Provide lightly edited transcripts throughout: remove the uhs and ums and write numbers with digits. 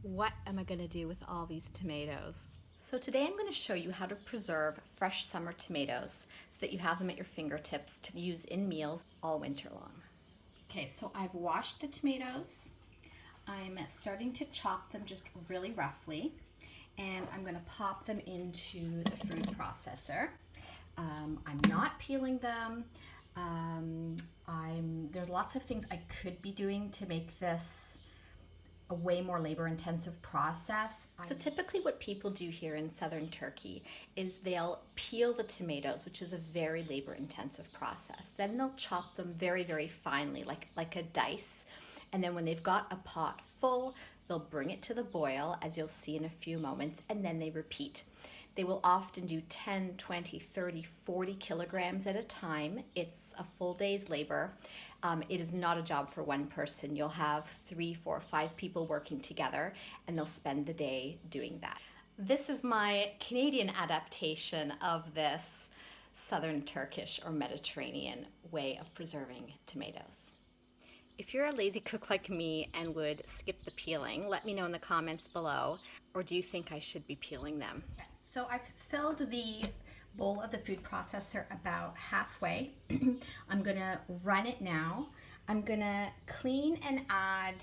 What am I gonna do with all these tomatoes? So today I'm going to show you how to preserve fresh summer tomatoes so that you have them at your fingertips to use in meals all winter long. Okay, so I've washed the tomatoes. I'm starting to chop them just really roughly, and I'm going to pop them into the food processor. I'm not peeling them. There's lots of things I could be doing to make this a way more labor-intensive process. So typically what people do here in southern Turkey is they'll peel the tomatoes, which is a very labor-intensive process. Then they'll chop them very, very finely, like a dice. And then when they've got a pot full, they'll bring it to the boil, as you'll see in a few moments, and then they repeat. They will often do 10, 20, 30, 40 kilograms at a time. It's a full day's labor. It is not a job for one person. You'll have 3, 4, 5 people working together, and they'll spend the day doing that. This is my Canadian adaptation of this Southern Turkish or Mediterranean way of preserving tomatoes. If you're a lazy cook like me and would skip the peeling, let me know in the comments below. Or do you think I should be peeling them? Okay. So I've filled the bowl of the food processor about halfway. I'm gonna run it now. I'm gonna clean and add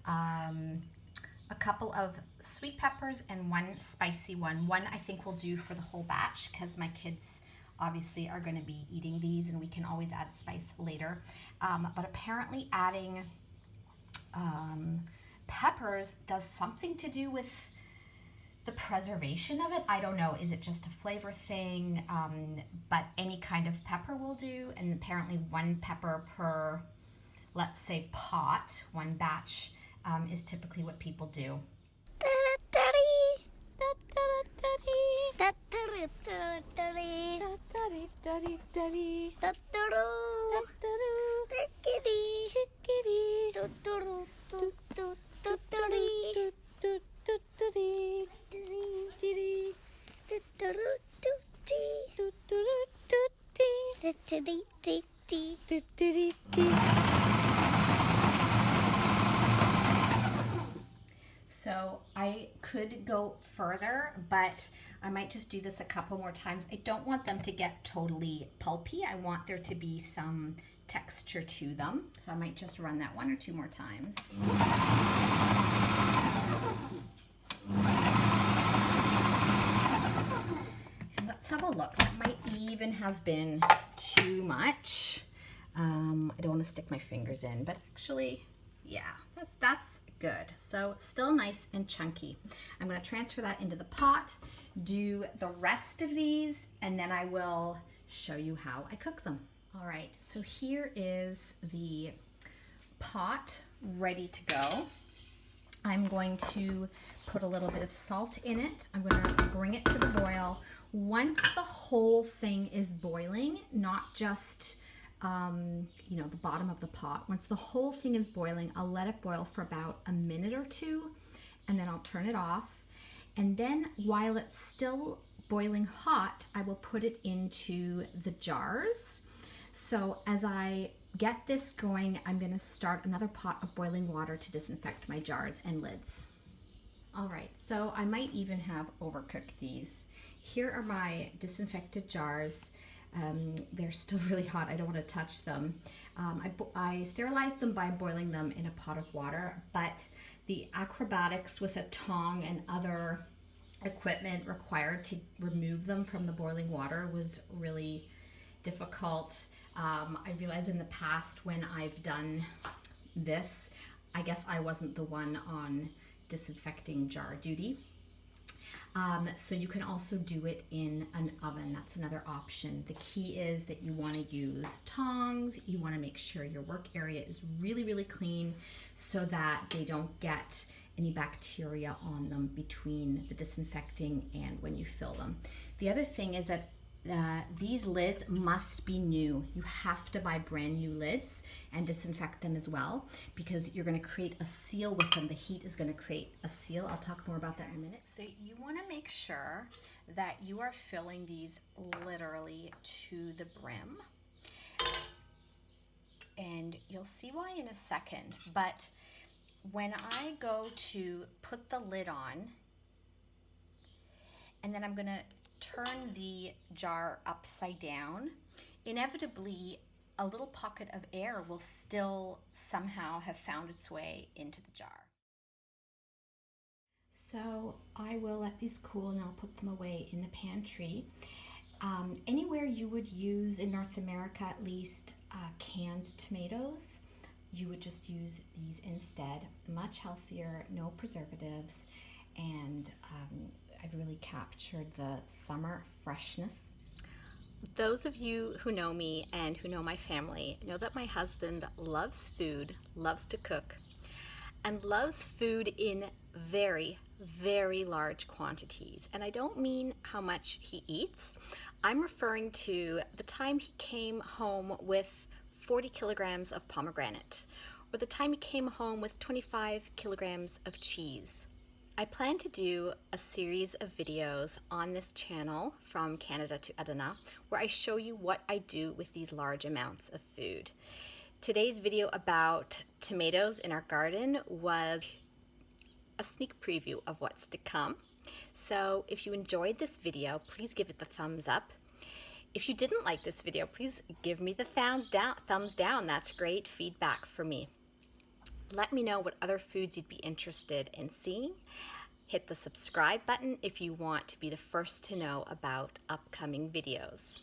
a couple of sweet peppers and one spicy one. One I think will do for the whole batch because my kids obviously are going to be eating these, and we can always add spice later. But apparently adding peppers does something to do with the preservation of it. I don't know. Is it just a flavor thing? But any kind of pepper will do. And apparently 1 pepper per, let's say, pot, 1 batch, is typically what people do. So I could go further, but I might just do this a couple more times. I don't want them to get totally pulpy. I want there to be some texture to them. So I might just run that 1 or 2 more times. And let's have a look. That might even have been too much. I don't want to stick my fingers in, but actually, yeah, that's good. So still nice and chunky. I'm going to transfer that into the pot, do the rest of these, and then I will show you how I cook them. All right, so here is the pot ready to go. I'm going to put a little bit of salt in it. I'm going to bring it to the boil. Once the whole thing is boiling, not just the bottom of the pot. Once the whole thing is boiling, I'll let it boil for about a minute or 2, and then I'll turn it off. And then while it's still boiling hot, I will put it into the jars. So as I get this going, I'm going to start another pot of boiling water to disinfect my jars and lids. All right, so I might even have overcooked these. Here are my disinfected jars. They're still really hot. I don't want to touch them. I sterilized them by boiling them in a pot of water, but the acrobatics with a tong and other equipment required to remove them from the boiling water was really difficult. I realized in the past when I've done this, I guess I wasn't the one on disinfecting jar duty. So you can also do it in an oven. That's another option. The key is that you want to use tongs. You want to make sure your work area is really, really clean so that they don't get any bacteria on them between the disinfecting and when you fill them. The other thing is that these lids must be new. You have to buy brand new lids and disinfect them as well, because you're going to create a seal with them. The heat is going to create a seal. I'll talk more about that in a minute. So you want to make sure that you are filling these literally to the brim. And you'll see why in a second, but when I go to put the lid on, and then I'm gonna turn the jar upside down, inevitably a little pocket of air will still somehow have found its way into the jar. So I will let these cool and I'll put them away in the pantry. Anywhere you would use in North America at least canned tomatoes, you would just use these instead. Much healthier, no preservatives, and I've really captured the summer freshness. Those of you who know me and who know my family know that my husband loves food, loves to cook, and loves food in very, very large quantities. And I don't mean how much he eats. I'm referring to the time he came home with 40 kilograms of pomegranate, or the time he came home with 25 kilograms of cheese. I plan to do a series of videos on this channel, From Canada to Adana, where I show you what I do with these large amounts of food. Today's video about tomatoes in our garden was a sneak preview of what's to come. So if you enjoyed this video, please give it the thumbs up. If you didn't like this video, please give me the thumbs down. That's great feedback for me. Let me know what other foods you'd be interested in seeing. Hit the subscribe button if you want to be the first to know about upcoming videos.